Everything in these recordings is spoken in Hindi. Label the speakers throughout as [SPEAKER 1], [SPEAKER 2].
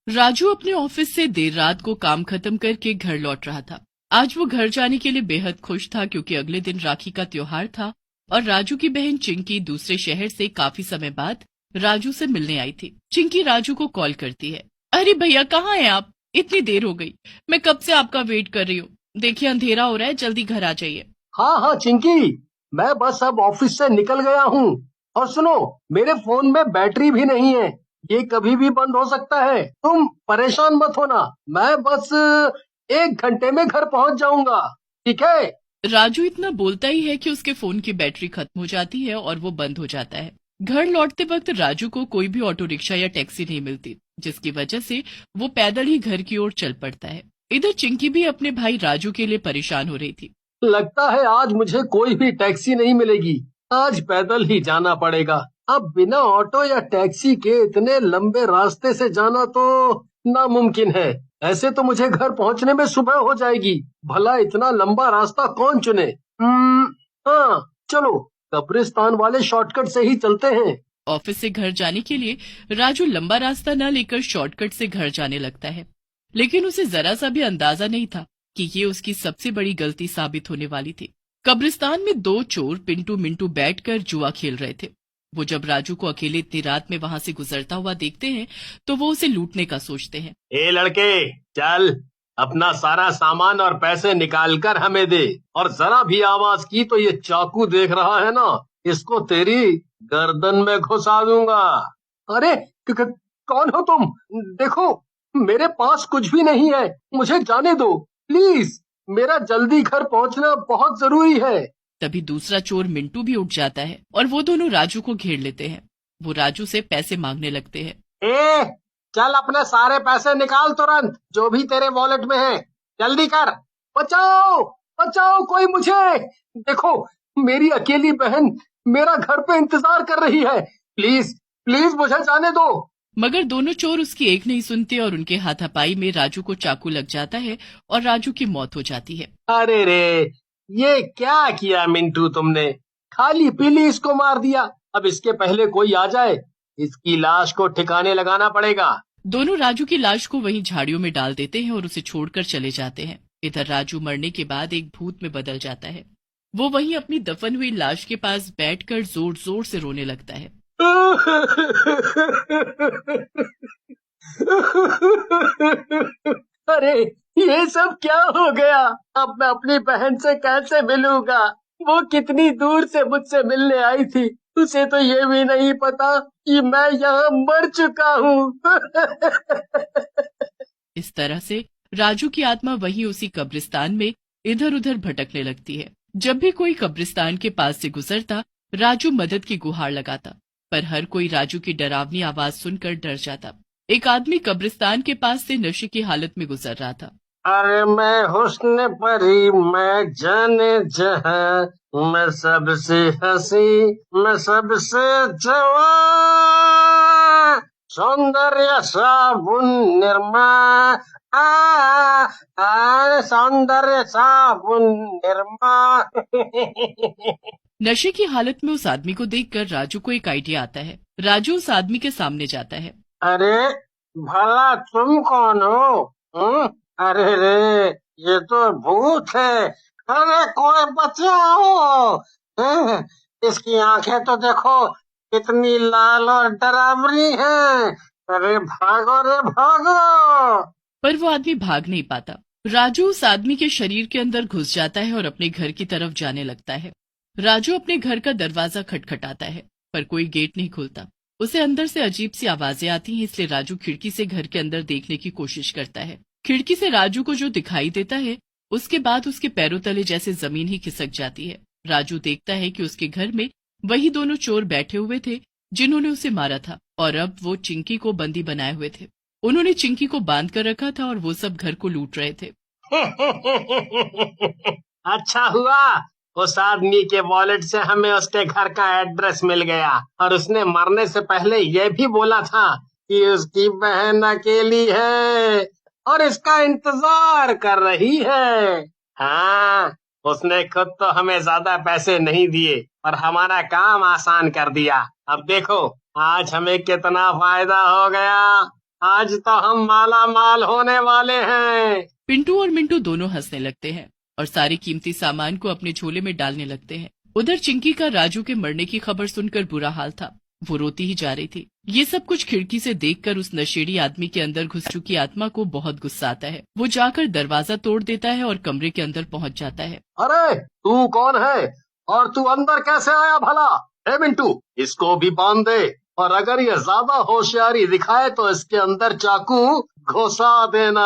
[SPEAKER 1] राजू अपने ऑफिस से देर रात को काम खत्म करके घर लौट रहा था। आज वो घर जाने के लिए बेहद खुश था क्योंकि अगले दिन राखी का त्योहार था और राजू की बहन चिंकी दूसरे शहर से काफी समय बाद राजू से मिलने आई थी। चिंकी राजू को कॉल करती है। अरे भैया, कहाँ हैं आप? इतनी देर हो गई, मैं कब से आपका वेट कर रही हूँ। देखिए अंधेरा हो रहा है, जल्दी घर आ जाइए।
[SPEAKER 2] हाँ हाँ चिंकी, मैं बस अब ऑफिस से निकल गया हूँ। और सुनो, मेरे फोन में बैटरी भी नहीं है, ये कभी भी बंद हो सकता है। तुम परेशान मत होना, मैं बस 1 घंटे में घर पहुँच जाऊंगा, ठीक है?
[SPEAKER 1] राजू इतना बोलता ही है कि उसके फोन की बैटरी खत्म हो जाती है और वो बंद हो जाता है। घर लौटते वक्त राजू को कोई भी ऑटो रिक्शा या टैक्सी नहीं मिलती, जिसकी वजह से वो पैदल ही घर की ओर चल पड़ता है। इधर चिंकी भी अपने भाई राजू के लिए परेशान हो रही थी।
[SPEAKER 2] लगता है आज मुझे कोई भी टैक्सी नहीं मिलेगी, आज पैदल ही जाना पड़ेगा। अब बिना ऑटो या टैक्सी के इतने लंबे रास्ते से जाना तो नामुमकिन है। ऐसे तो मुझे घर पहुंचने में सुबह हो जाएगी, भला इतना लंबा रास्ता कौन चुने। हाँ चलो, कब्रिस्तान वाले शॉर्टकट से ही चलते हैं।
[SPEAKER 1] ऑफिस से घर जाने के लिए राजू लंबा रास्ता न लेकर शॉर्टकट से घर जाने लगता है, लेकिन उसे जरा सा भी अंदाजा नहीं था कि ये उसकी सबसे बड़ी गलती साबित होने वाली थी। कब्रिस्तान में दो चोर पिंटू मिंटू बैठकर जुआ खेल रहे थे। वो जब राजू को अकेले इतनी रात में वहां से गुजरता हुआ देखते हैं तो वो उसे लूटने का सोचते हैं।
[SPEAKER 2] ए लड़के, चल अपना सारा सामान और पैसे निकाल कर हमें दे, और जरा भी आवाज की तो ये चाकू देख रहा है ना, इसको तेरी गर्दन में घुसा दूंगा। अरे कौन हो तुम? देखो, मेरे पास कुछ भी नहीं है, मुझे जाने दो प्लीज, मेरा जल्दी घर पहुंचना बहुत जरूरी है।
[SPEAKER 1] तभी दूसरा चोर मिंटू भी उठ जाता है और वो दोनों राजू को घेर लेते हैं। वो राजू से पैसे मांगने लगते हैं।
[SPEAKER 2] ए, चल अपने सारे पैसे निकाल तुरंत, जो भी तेरे वॉलेट में है, जल्दी कर। बचाओ बचाओ, कोई मुझे। देखो, मेरी अकेली बहन मेरा घर पे इंतजार कर रही है, प्लीज प्लीज मुझे जाने दो।
[SPEAKER 1] मगर दोनों चोर उसकी एक नहीं सुनते और उनके हाथापाई में राजू को चाकू लग जाता है और राजू की मौत हो जाती है।
[SPEAKER 2] अरे रे, ये क्या किया मिंटू तुमने? खाली पीली इसको मार दिया। अब इसके पहले कोई आ जाए, इसकी लाश को ठिकाने लगाना पड़ेगा।
[SPEAKER 1] दोनों राजू की लाश को वहीं झाड़ियों में डाल देते हैं और उसे छोड़कर चले जाते हैं। इधर राजू मरने के बाद एक भूत में बदल जाता है। वो वहीं अपनी दफन हुई लाश के पास बैठकर जोर जोर से रोने लगता है।
[SPEAKER 2] अरे, ये सब क्या हो गया? अब मैं अपनी बहन से कैसे मिलूंगा? वो कितनी दूर से मुझसे मिलने आई थी, उसे तो ये भी नहीं पता कि मैं यहाँ मर चुका हूँ।
[SPEAKER 1] इस तरह से राजू की आत्मा वहीं उसी कब्रिस्तान में इधर उधर भटकने लगती है। जब भी कोई कब्रिस्तान के पास से गुजरता, राजू मदद की गुहार लगाता, पर हर कोई राजू की डरावनी आवाज सुनकर डर जाता। एक आदमी कब्रिस्तान के पास से नशे की हालत में गुजर रहा था।
[SPEAKER 2] अरे मैं हुस्न परी, मैं जाने जहां, मैं सबसे हंसी, मैं सबसे जवान, सौंदर्य साबुन निरमा, सौंदर्य साबुन निरमा।
[SPEAKER 1] नशे की हालत में उस आदमी को देखकर राजू को एक आइडिया आता है। राजू उस आदमी के सामने जाता है।
[SPEAKER 2] अरे भला तुम कौन हो? अरे रे, ये तो भूत है। अरे कोई बचाओ। हैं? इसकी आंखें तो देखो, कितनी लाल और डरावनी हैं। अरे भागो रे भागो।
[SPEAKER 1] पर वो आदमी भाग नहीं पाता। राजू उस आदमी के शरीर के अंदर घुस जाता है और अपने घर की तरफ जाने लगता है। राजू अपने घर का दरवाजा खटखटाता है, पर कोई गेट नहीं खुलता। उसे अंदर से अजीब सी आवाजें आती हैं, इसलिए राजू खिड़की से घर के अंदर देखने की कोशिश करता है। खिड़की से राजू को जो दिखाई देता है, उसके बाद उसके पैरों तले जैसे जमीन ही खिसक जाती है। राजू देखता है कि उसके घर में वही दोनों चोर बैठे हुए थे जिन्होंने उसे मारा था, और अब वो चिंकी को बंदी बनाए हुए थे। उन्होंने चिंकी को बांध कर रखा था और वो सब घर को लूट रहे थे।
[SPEAKER 2] अच्छा हुआ, उस आदमी के वॉलेट से हमें उसके घर का एड्रेस मिल गया, और उसने मरने से पहले यह भी बोला था कि उसकी बहन अकेली है और इसका इंतजार कर रही है। हाँ, उसने खुद तो हमें ज्यादा पैसे नहीं दिए और हमारा काम आसान कर दिया। अब देखो आज हमें कितना फायदा हो गया। आज तो हम माला माल होने वाले हैं।
[SPEAKER 1] पिंटू और मिंटू दोनों हंसने लगते हैं और सारे कीमती सामान को अपने झोले में डालने लगते हैं। उधर चिंकी का राजू के मरने की खबर सुनकर बुरा हाल था। वो रोती ही जा रही थी। ये सब कुछ खिड़की से देखकर उस नशेड़ी आदमी के अंदर घुस चुकी आत्मा को बहुत गुस्सा आता है। वो जाकर दरवाजा तोड़ देता है और कमरे के अंदर पहुंच जाता है।
[SPEAKER 2] अरे तू कौन है और तू अंदर कैसे आया भला? ए मिंटू, इसको भी बांध दे और अगर ये ज्यादा होशियारी दिखाए तो इसके अंदर चाकू घुसा देना।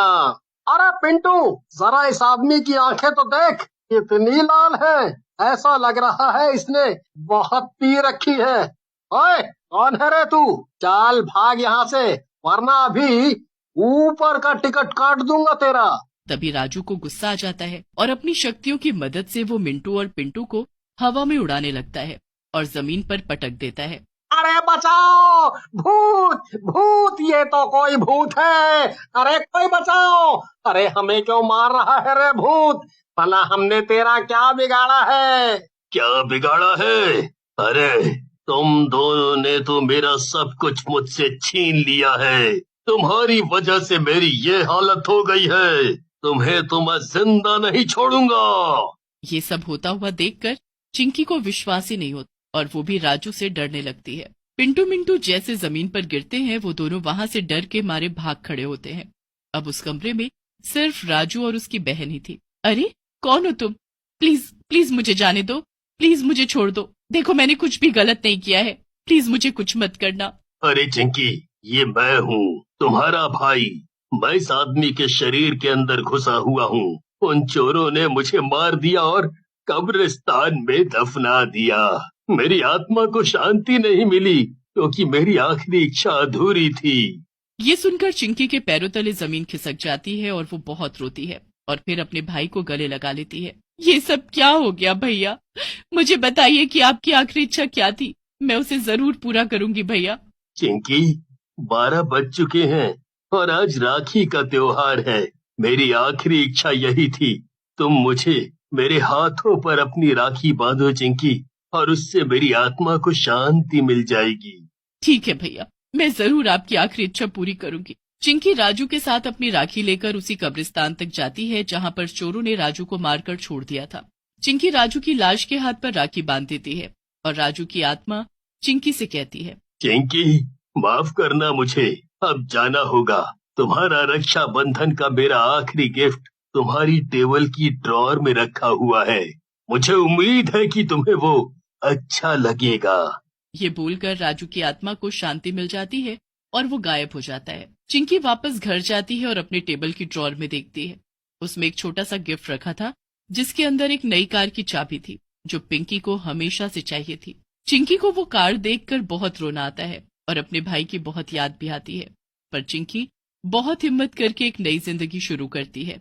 [SPEAKER 2] अरे पिंटू, जरा इस आदमी की आंखें तो देख, कितनी लाल है। ऐसा लग रहा है इसने बहुत पी रखी है। ओए, कौन है रे तू? चाल भाग यहाँ से, वरना अभी ऊपर का टिकट काट दूंगा तेरा।
[SPEAKER 1] तभी राजू को गुस्सा आ जाता है और अपनी शक्तियों की मदद से वो मिंटू और पिंटू को हवा में उड़ाने लगता है और जमीन पर पटक देता है।
[SPEAKER 2] अरे बचाओ, भूत भूत, ये तो कोई भूत है। अरे कोई बचाओ। अरे हमें क्यों मार रहा है रे भूत? भला हमने तेरा क्या बिगाड़ा है? क्या बिगाड़ा है? अरे तुम दोनों ने तो मेरा सब कुछ मुझसे छीन लिया है। तुम्हारी वजह से मेरी ये हालत हो गई है। तुम्हें तो मैं जिंदा नहीं छोड़ूंगा।
[SPEAKER 1] ये सब होता हुआ देखकर चिंकी को विश्वास ही नहीं होता और वो भी राजू से डरने लगती है। पिंटू मिंटू जैसे जमीन पर गिरते हैं वो दोनों वहां से डर के मारे भाग खड़े होते हैं। अब उस कमरे में सिर्फ राजू और उसकी बहन ही थी। अरे कौन हो तुम? प्लीज प्लीज मुझे जाने दो, प्लीज मुझे छोड़ दो। देखो मैंने कुछ भी गलत नहीं किया है, प्लीज मुझे कुछ मत करना।
[SPEAKER 2] अरे चिंकी, ये मैं हूँ, तुम्हारा भाई। मैं इस आदमी के शरीर के अंदर घुसा हुआ हूँ। उन चोरों ने मुझे मार दिया और कब्रिस्तान में दफना दिया। मेरी आत्मा को शांति नहीं मिली क्योंकि मेरी आखिरी इच्छा अधूरी थी।
[SPEAKER 1] ये सुनकर चिंकी के पैरों तले जमीन खिसक जाती है और वो बहुत रोती है और फिर अपने भाई को गले लगा लेती है। ये सब क्या हो गया भैया? मुझे बताइए कि आपकी आखिरी इच्छा क्या थी? मैं उसे जरूर पूरा करूंगी भैया।
[SPEAKER 2] चिंकी, 12 बज चुके हैं और आज राखी का त्योहार है। मेरी आखिरी इच्छा यही थी। तुम मुझे मेरे हाथों पर अपनी राखी बांधो चिंकी, और उससे मेरी आत्मा को शांति मिल जाएगी।
[SPEAKER 1] ठीक है भैया, मैं जरूर आपकी आखिरी इच्छा पूरी करूंगी। चिंकी राजू के साथ अपनी राखी लेकर उसी कब्रिस्तान तक जाती है जहां पर चोरों ने राजू को मारकर छोड़ दिया था। चिंकी राजू की लाश के हाथ पर राखी बांध देती है और राजू की आत्मा चिंकी से कहती है,
[SPEAKER 2] चिंकी, माफ करना मुझे, अब जाना होगा। तुम्हारा रक्षा बंधन का मेरा आखिरी गिफ्ट तुम्हारी टेबल की ड्रॉअर में रखा हुआ है। मुझे उम्मीद है कि तुम्हें वो अच्छा लगेगा।
[SPEAKER 1] ये बोलकर राजू की आत्मा को शांति मिल जाती है और वो गायब हो जाता है। चिंकी वापस घर जाती है और अपने टेबल की ड्रॉअर में देखती है। उसमें एक छोटा सा गिफ्ट रखा था जिसके अंदर एक नई कार की चाबी थी जो पिंकी को हमेशा से चाहिए थी। चिंकी को वो कार देखकर बहुत रोना आता है और अपने भाई की बहुत याद भी आती है, पर चिंकी बहुत हिम्मत करके एक नई जिंदगी शुरू करती है।